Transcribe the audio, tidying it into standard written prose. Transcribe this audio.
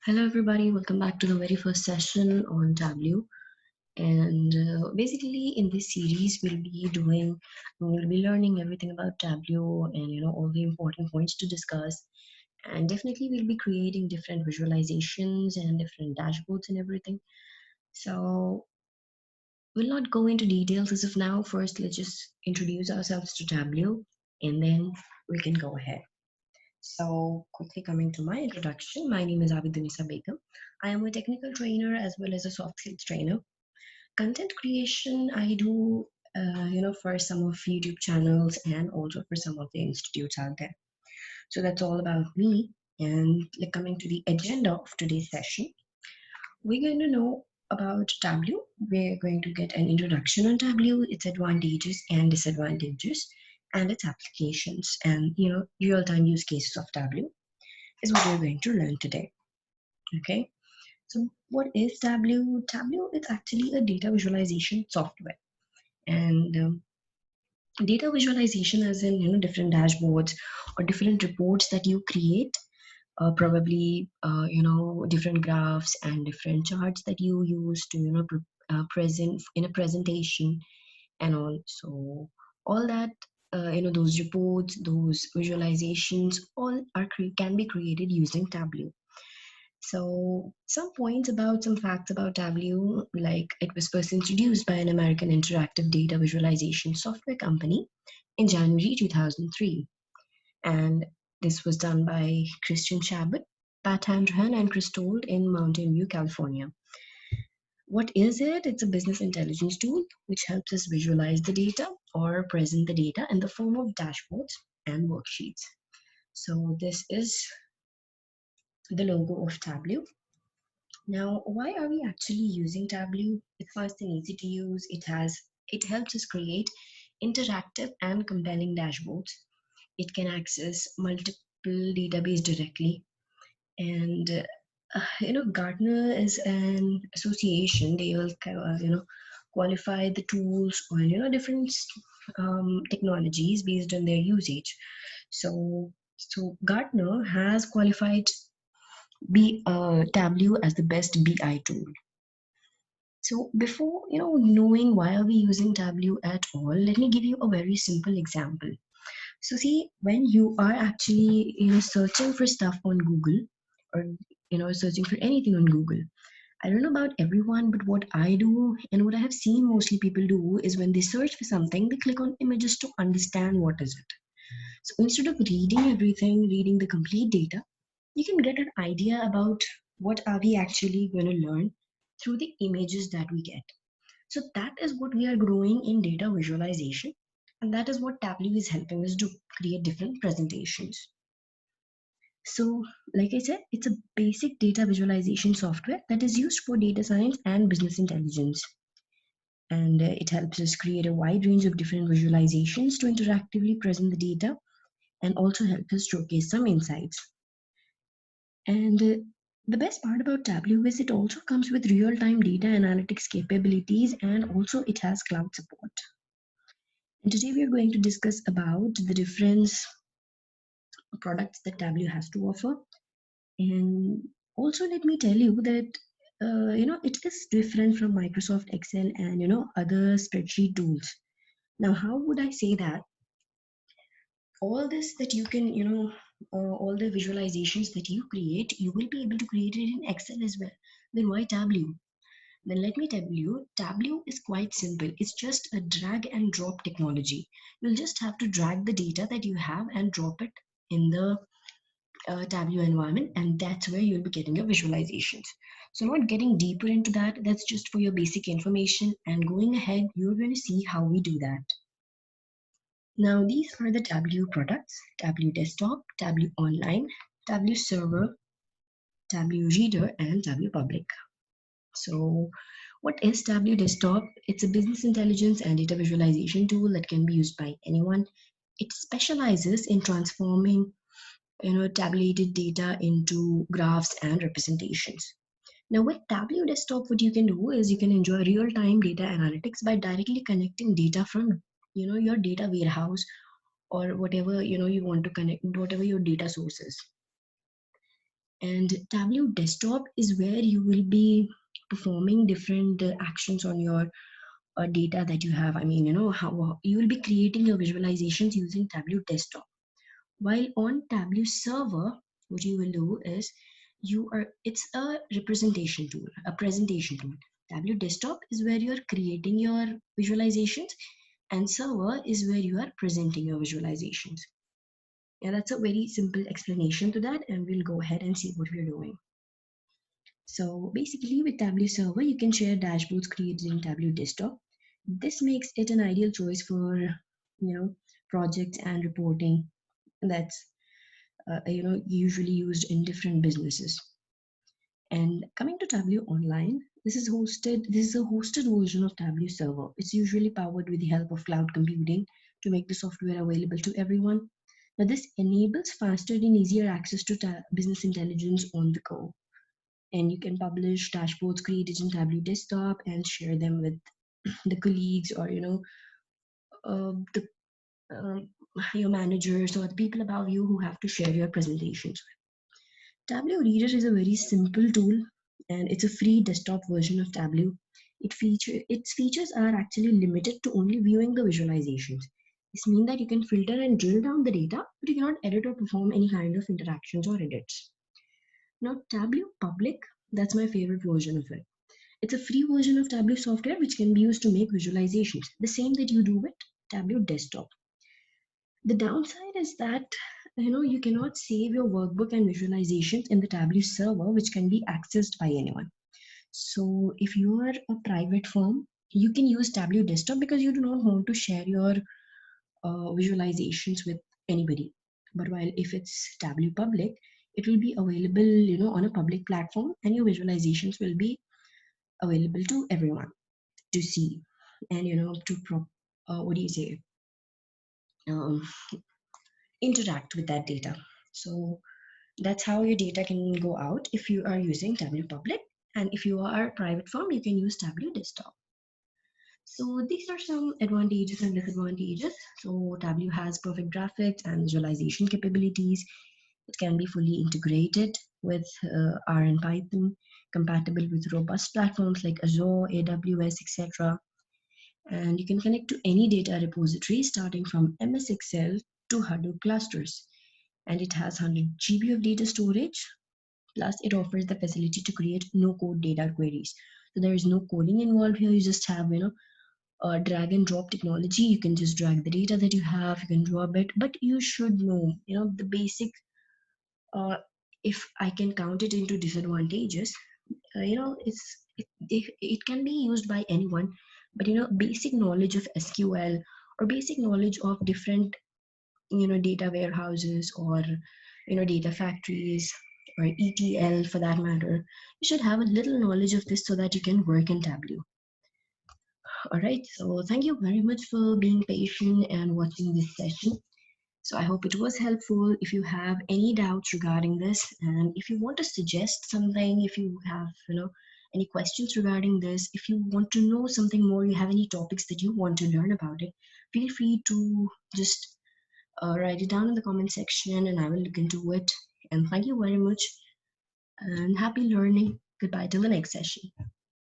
Hello, everybody. Welcome back to the very first session on Tableau. And basically, in this series, we'll be learning everything about Tableau and all the important points to discuss. And definitely, we'll be creating different visualizations and different dashboards and everything. So we'll not go into details as of now. First, let's just introduce ourselves to Tableau, and then we can go ahead. So, quickly coming to my introduction, my name is Abidunisa Begum. I am a technical trainer as well as a soft skills trainer. Content creation, I do, for some of YouTube channels and also for some of the institutes out there. So that's all about me. And like coming to the agenda of today's session, we're going to know about Tableau. We're going to get an introduction on Tableau, its advantages and disadvantages, and its applications, and real-time use cases of Tableau is what we're going to learn today. Okay, so what is Tableau? Tableau is actually a data visualization software, and data visualization, as in different dashboards or different reports that you create, probably different graphs and different charts that you use to present in a presentation and all. So all that those reports, those visualizations, all can be created using Tableau. So, some points about some facts about Tableau, like it was first introduced by an American interactive data visualization software company in January 2003. And this was done by Christian Chabot, Pat Hanrahan, and Chris Told in Mountain View, California. What is it? It's a business intelligence tool which helps us visualize the data or present the data in the form of dashboards and worksheets. So, this is the logo of Tableau. Now, why are we actually using Tableau? It's fast and easy to use. It helps us create interactive and compelling dashboards. It can access multiple database directly. And Gartner is an association. They will qualify the tools or different technologies based on their usage. So Gartner has qualified Tableau as the best BI tool. So before knowing why are we using Tableau at all, let me give you a very simple example. So see, when you are actually searching for stuff on Google, or searching for anything on Google, I don't know about everyone, but what I do and what I have seen mostly people do is when they search for something, they click on images to understand what is it. So instead of reading everything, reading the complete data, you can get an idea about what are we actually going to learn through the images that we get. So that is what we are growing in data visualization, and that is what Tableau is helping us do, create different presentations. So, like I said, it's a basic data visualization software that is used for data science and business intelligence. And it helps us create a wide range of different visualizations to interactively present the data and also help us showcase some insights. And the best part about Tableau is it also comes with real-time data analytics capabilities, and also it has cloud support. And today we are going to discuss about the different products that Tableau has to offer. And also let me tell you that it is different from Microsoft Excel and other spreadsheet tools. Now, how would I say that? All this that you can all the visualizations that you create, you will be able to create it in Excel as well. Then why Tableau? Then let me tell you, Tableau is quite simple. It's just a drag and drop technology. You'll just have to drag the data that you have and drop it in the Tableau environment, and that's where you'll be getting your visualizations. So not getting deeper into that, that's just for your basic information, and going ahead, you're going to see how we do that. Now, these are the Tableau products: Tableau Desktop, Tableau Online, Tableau Server, Tableau Reader, and Tableau Public. So, what is Tableau Desktop? It's a business intelligence and data visualization tool that can be used by anyone. It specializes in transforming tabulated data into graphs and representations. Now, with Tableau Desktop, what you can do is you can enjoy real-time data analytics by directly connecting data from your data warehouse or whatever you want to connect, whatever your data source is. And Tableau Desktop is where you will be performing different actions on your data that you have. I mean, how you will be creating your visualizations using Tableau Desktop. While on Tableau Server, what you will do is it's a representation tool, a presentation tool. Tableau Desktop is where you are creating your visualizations, and Server is where you are presenting your visualizations. Yeah, that's a very simple explanation to that, and we'll go ahead and see what we're doing. So basically with Tableau Server, you can share dashboards created in Tableau Desktop. This makes it an ideal choice for, projects and reporting that's, usually used in different businesses. And coming to Tableau Online, this is a hosted version of Tableau Server. It's usually powered with the help of cloud computing to make the software available to everyone. Now, this enables faster and easier access to business intelligence on the go. And you can publish dashboards created in Tableau Desktop and share them with the colleagues, or the um, your managers or the people above you who have to share your presentations. Tableau Reader is a very simple tool, and it's a free desktop version of Tableau. Its features are actually limited to only viewing the visualizations. This means that you can filter and drill down the data, but you cannot edit or perform any kind of interactions or edits. Now, Tableau Public, that's my favorite version of it. It's a free version of Tableau software which can be used to make visualizations, the same that you do with Tableau Desktop. The downside is that you cannot save your workbook and visualizations in the Tableau server, which can be accessed by anyone. So if you are a private firm, you can use Tableau Desktop because you do not want to share your visualizations with anybody. But while if it's Tableau Public, it will be available, on a public platform, and your visualizations will be available to everyone to see, and what do you say, um, interact with that data. So that's how your data can go out if you are using Tableau Public, and if you are a private firm, you can use Tableau Desktop. So these are some advantages and disadvantages. So Tableau has perfect graphics and visualization capabilities. It can be fully integrated with R and Python, compatible with robust platforms like Azure, AWS, etc. And you can connect to any data repository starting from MS Excel to Hadoop clusters. And it has 100 GB of data storage. Plus, it offers the facility to create no-code data queries. So there is no coding involved here. You just have, drag and drop technology. You can just drag the data that you have. You can drop it, but you should know, the basic. Uh, if I can count it into disadvantages, it can be used by anyone, but basic knowledge of SQL or basic knowledge of different data warehouses, or data factories, or ETL for that matter, you should have a little knowledge of this so that you can work in Tableau. All right, so thank you very much for being patient and watching this session. So I hope it was helpful. If you have any doubts regarding this, and if you want to suggest something, if you have any questions regarding this, if you want to know something more, you have any topics that you want to learn about it, feel free to just write it down in the comment section, and I will look into it. And thank you very much, and happy learning. Goodbye till the next session.